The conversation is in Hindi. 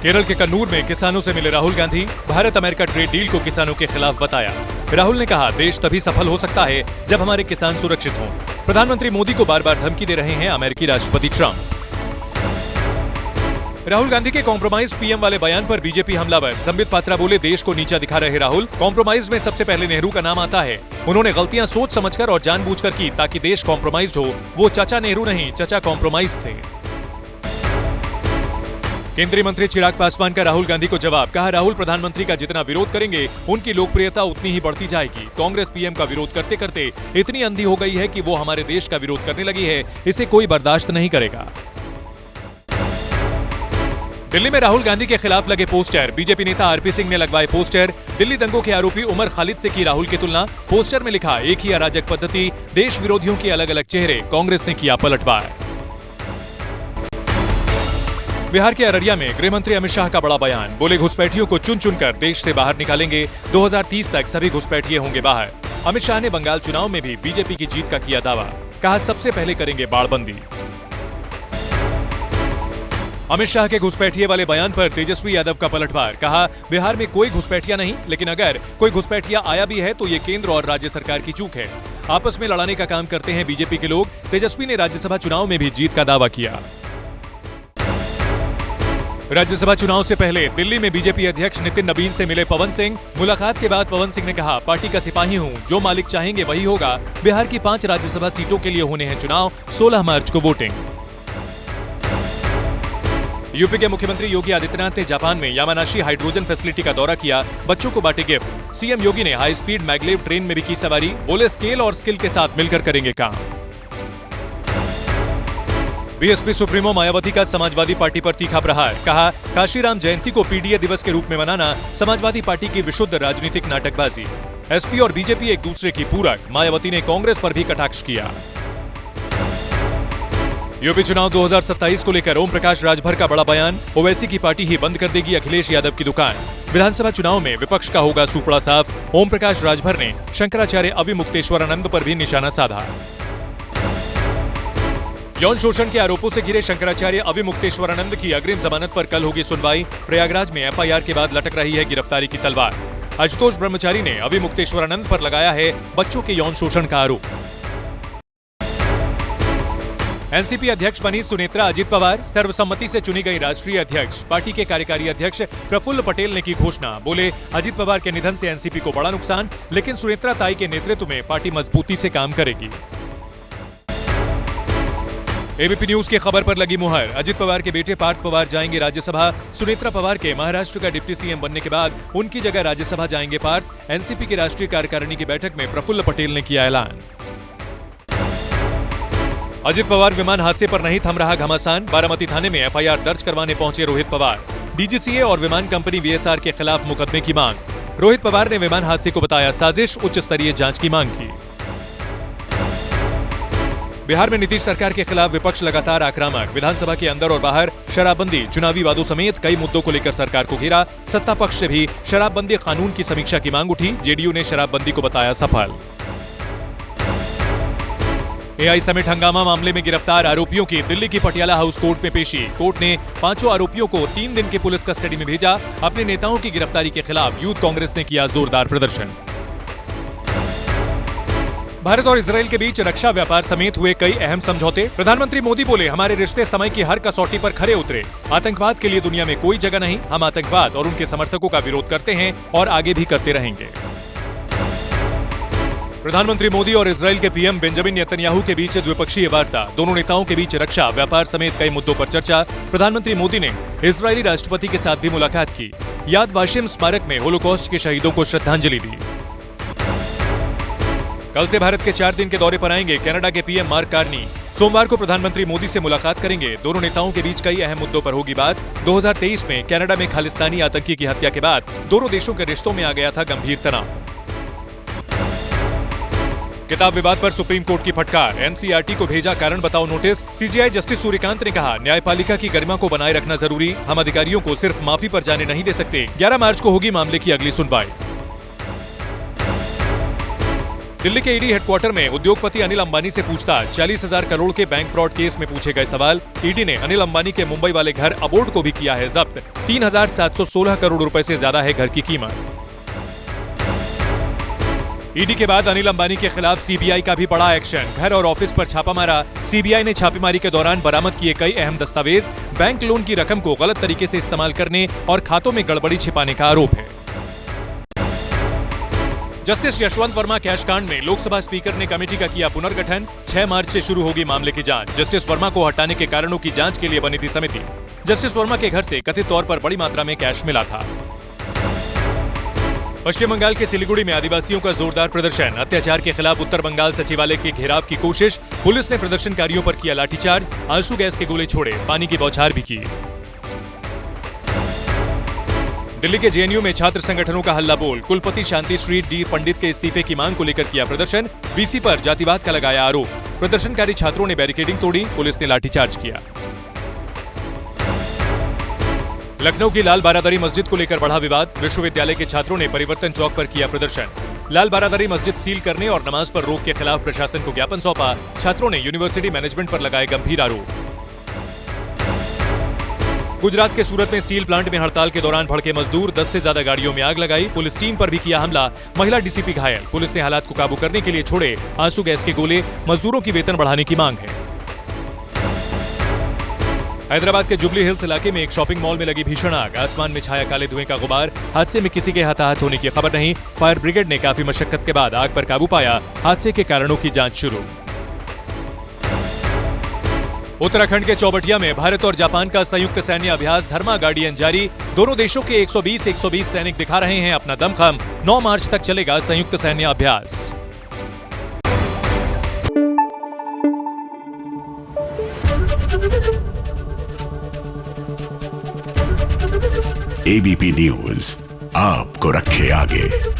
केरल के कन्नूर में किसानों से मिले Rahul Gandhi, Bharat America trade deal को किसानों के खिलाफ बताया। राहुल ने कहा, देश तभी सफल हो सकता है जब हमारे किसान सुरक्षित हों। प्रधानमंत्री मोदी को बार बार धमकी दे रहे हैं अमेरिकी राष्ट्रपति ट्रंप। राहुल गांधी के कॉम्प्रोमाइज पीएम वाले बयान पर बीजेपी हमलावर। संबित पात्रा बोले, देश को नीचा दिखा रहे राहुल, कॉम्प्रोमाइज में सबसे पहले नेहरू का नाम आता है। उन्होंने गलतियां सोच समझकर और जानबूझकर की ताकि देश कॉम्प्रोमाइज हो। वो चाचा नेहरू नहीं, चाचा कॉम्प्रोमाइज थे। केंद्रीय मंत्री चिराग पासवान का राहुल गांधी को जवाब। कहा, राहुल प्रधानमंत्री का जितना विरोध करेंगे उनकी लोकप्रियता उतनी ही बढ़ती जाएगी। कांग्रेस पीएम का विरोध करते करते इतनी अंधी हो गई है कि वो हमारे देश का विरोध करने लगी है, इसे कोई बर्दाश्त नहीं करेगा। दिल्ली में राहुल गांधी के खिलाफ लगे पोस्टर। बीजेपी नेता आरपी सिंह ने लगवाए पोस्टर। दिल्ली दंगों के आरोपी उमर खालिद से की राहुल की तुलना। पोस्टर में लिखा, एक ही अराजक पद्धति, देश विरोधियों के अलग अलग चेहरे, कांग्रेस ने किया पलटवार। बिहार के अररिया में गृह मंत्री अमित शाह का बड़ा बयान। बोले, घुसपैठियों को चुन चुनकर देश से बाहर निकालेंगे। 2030 तक सभी घुसपैठिए होंगे बाहर। अमित शाह ने बंगाल चुनाव में भी बीजेपी की जीत का किया दावा। कहा, सबसे पहले करेंगे बाड़बंदी। अमित शाह के घुसपैठिए वाले बयान पर तेजस्वी यादव का पलटवार। कहा, बिहार में कोई घुसपैठिया नहीं, लेकिन अगर कोई घुसपैठिया आया भी है तो ये केंद्र और राज्य सरकार की चूक है। आपस में लड़ाने का काम करते हैं बीजेपी के लोग। तेजस्वी ने राज्यसभा चुनाव में भी जीत का दावा किया। राज्यसभा चुनाव से पहले दिल्ली में बीजेपी अध्यक्ष नितिन नबीन से मिले पवन सिंह। मुलाकात के बाद पवन सिंह ने कहा, पार्टी का सिपाही हूं, जो मालिक चाहेंगे वही होगा। बिहार की 5 राज्यसभा सीटों के लिए होने हैं चुनाव, 16 मार्च को वोटिंग। यूपी के मुख्यमंत्री योगी आदित्यनाथ ने जापान में यामानाशी हाइड्रोजन फैसिलिटी का दौरा किया। बच्चों को बांटे गिफ्ट। सीएम योगी ने हाई स्पीड मैग्लेव ट्रेन में भी की सवारी। बोले, स्केल और स्किल के साथ मिलकर करेंगे काम। बीएसपी सुप्रीमो मायावती का समाजवादी पार्टी पर तीखा प्रहार। कहा, काशीराम जयंती को पीडीए दिवस के रूप में मनाना समाजवादी पार्टी की विशुद्ध राजनीतिक नाटकबाजी। एसपी और बीजेपी एक दूसरे की पूरक। मायावती ने कांग्रेस पर भी कटाक्ष किया। यूपी चुनाव 2027 को लेकर ओम प्रकाश राजभर का बड़ा बयान। ओवैसी की पार्टी ही बंद कर देगी अखिलेश यादव की दुकान। विधानसभा चुनाव में विपक्ष का होगा सूपड़ा साफ। ओम प्रकाश राजभर ने शंकराचार्य अविमुक्तेश्वरानंद पर भी निशाना साधा। यौन शोषण के आरोपों से घिरे शंकराचार्य अविमुक्तेश्वरानंद की अग्रिम जमानत पर कल होगी सुनवाई। प्रयागराज में एफआईआर के बाद लटक रही है गिरफ्तारी की तलवार। आशुतोष ब्रह्मचारी ने अविमुक्तेश्वरानंद पर लगाया है बच्चों के यौन शोषण का आरोप। एनसीपी अध्यक्ष बनी सुनेत्रा अजित पवार। सर्वसम्मति से चुनी गई राष्ट्रीय अध्यक्ष। पार्टी के कार्यकारी अध्यक्ष प्रफुल्ल पटेल ने की घोषणा। बोले, अजित पवार के निधन से एनसीपी को बड़ा नुकसान, लेकिन सुनेत्रा ताई के नेतृत्व में पार्टी मजबूती से काम करेगी। एबीपी न्यूज की खबर पर लगी मुहर। अजित पवार के बेटे पार्थ पवार जाएंगे राज्यसभा। सुनेत्रा पवार के महाराष्ट्र का डिप्टी सीएम बनने के बाद उनकी जगह राज्यसभा जाएंगे पार्थ। एनसीपी की राष्ट्रीय कार्यकारिणी की बैठक में प्रफुल्ल पटेल ने किया ऐलान। अजित पवार विमान हादसे पर नहीं थम रहा घमासान। बारामती थाने में एफआईआर दर्ज करवाने पहुंचे रोहित पवार। डीजीसीए और विमान कंपनी वीएसआर के खिलाफ मुकदमे की मांग। रोहित पवार ने विमान हादसे को बताया साजिश, उच्च स्तरीय जांच की मांग की। बिहार में नीतीश सरकार के खिलाफ विपक्ष लगातार आक्रामक। विधानसभा के अंदर और बाहर शराबबंदी, चुनावी वादों समेत कई मुद्दों को लेकर सरकार को घेरा। सत्ता पक्ष से भी शराबबंदी कानून की समीक्षा की मांग उठी। जेडीयू ने शराबबंदी को बताया सफल। एआई समेत हंगामा मामले में गिरफ्तार आरोपियों की दिल्ली की पटियाला हाउस कोर्ट में पेशी। कोर्ट ने 5 आरोपियों को 3 दिन की पुलिस कस्टडी में भेजा। अपने नेताओं की गिरफ्तारी के खिलाफ यूथ कांग्रेस ने किया जोरदार प्रदर्शन। भारत और इजरायल के बीच रक्षा व्यापार समेत हुए कई अहम समझौते। प्रधानमंत्री मोदी बोले, हमारे रिश्ते समय की हर कसौटी पर खरे उतरे। आतंकवाद के लिए दुनिया में कोई जगह नहीं। हम आतंकवाद और उनके समर्थकों का विरोध करते हैं और आगे भी करते रहेंगे। प्रधानमंत्री मोदी और इजरायल के पीएम बेंजामिन नेतन्याहू के बीच द्विपक्षीय वार्ता। दोनों नेताओं के बीच रक्षा व्यापार समेत कई मुद्दों पर चर्चा। प्रधानमंत्री मोदी ने इजरायली राष्ट्रपति के साथ भी मुलाकात की। याद वाशिम स्मारक में होलोकॉस्ट के शहीदों को श्रद्धांजलि दी। कल से भारत के 4 दिन के दौरे पर आएंगे कनाडा के पीएम मार्क कार्नी। सोमवार को प्रधानमंत्री मोदी से मुलाकात करेंगे। दोनों नेताओं के बीच कई अहम मुद्दों पर होगी बात। 2023 में कनाडा में खालिस्तानी आतंकी की हत्या के बाद दोनों देशों के रिश्तों में आ गया था गंभीर तनाव। किताब विवाद पर सुप्रीम कोर्ट की फटकार। एनसीईआरटी को भेजा कारण बताओ नोटिस। सीजेआई जस्टिस सूर्यकांत ने कहा, न्यायपालिका की गरिमा को बनाए रखना जरूरी। हम अधिकारियों को सिर्फ माफी पर जाने नहीं दे सकते। 11 मार्च को होगी मामले की अगली सुनवाई। दिल्ली के ईडी हेडक्वार्टर में उद्योगपति अनिल अंबानी से पूछताछ। 40,000 करोड़ के बैंक फ्रॉड केस में पूछे गए सवाल। ईडी ने अनिल अंबानी के मुंबई वाले घर अबोड को भी किया है जब्त। 3,716 करोड़ रुपए से ज्यादा है घर की कीमत। ईडी के बाद अनिल अंबानी के खिलाफ सीबीआई का भी बड़ा एक्शन। घर और ऑफिस पर छापा मारा। सीबीआई ने छापेमारी के दौरान बरामद किए कई अहम दस्तावेज। बैंक लोन की रकम को गलत तरीके से इस्तेमाल करने और खातों में गड़बड़ी छिपाने का आरोप है। जस्टिस यशवंत वर्मा कैश कांड में लोकसभा स्पीकर ने कमेटी का किया पुनर्गठन। 6 मार्च से शुरू होगी मामले की जांच। जस्टिस वर्मा को हटाने के कारणों की जांच के लिए बनी थी समिति। जस्टिस वर्मा के घर से कथित तौर पर बड़ी मात्रा में कैश मिला था। पश्चिम बंगाल के सिलीगुड़ी में आदिवासियों का जोरदार प्रदर्शन। अत्याचार के खिलाफ उत्तर बंगाल सचिवालय के घेराव की कोशिश। पुलिस ने प्रदर्शनकारियों पर किया लाठीचार्ज। आंसू गैस के गोले छोड़े। पानी की बौछार भी की। दिल्ली के जेएनयू में छात्र संगठनों का हल्ला बोल। कुलपति शांति श्री डी पंडित के इस्तीफे की मांग को लेकर किया प्रदर्शन। वीसी पर जातिवाद का लगाया आरोप। प्रदर्शनकारी छात्रों ने बैरिकेडिंग तोड़ी। पुलिस ने लाठीचार्ज किया। लखनऊ की लाल बारादरी मस्जिद को लेकर बढ़ा विवाद। विश्वविद्यालय के छात्रों ने परिवर्तन चौक पर किया प्रदर्शन। लाल बारादरी मस्जिद सील करने और नमाज पर रोक के खिलाफ प्रशासन को ज्ञापन सौंपा। छात्रों ने यूनिवर्सिटी मैनेजमेंट पर लगाए गंभीर आरोप। गुजरात के सूरत में स्टील प्लांट में हड़ताल के दौरान भड़के मजदूर। 10 से ज्यादा गाड़ियों में आग लगाई। पुलिस टीम पर भी किया हमला। महिला डीसीपी घायल। पुलिस ने हालात को काबू करने के लिए छोड़े आंसू गैस के गोले। मजदूरों की वेतन बढ़ाने की मांग है। हैदराबाद के जुबली हिल्स इलाके में एक शॉपिंग मॉल में लगी भीषण आग। आसमान में छाया काले धुएं का गुबार। हादसे में किसी के हताहत होने की खबर नहीं। फायर ब्रिगेड ने काफी मशक्कत के बाद आग पर काबू पाया। हादसे के कारणों की जांच शुरू। उत्तराखंड के चौबटिया में भारत और जापान का संयुक्त सैन्य अभ्यास धर्मा गार्डियन जारी। दोनों देशों के 120 सैनिक दिखा रहे हैं अपना दमखम। 9 मार्च तक चलेगा संयुक्त सैन्य अभ्यास। एबीपी न्यूज आपको रखे आगे।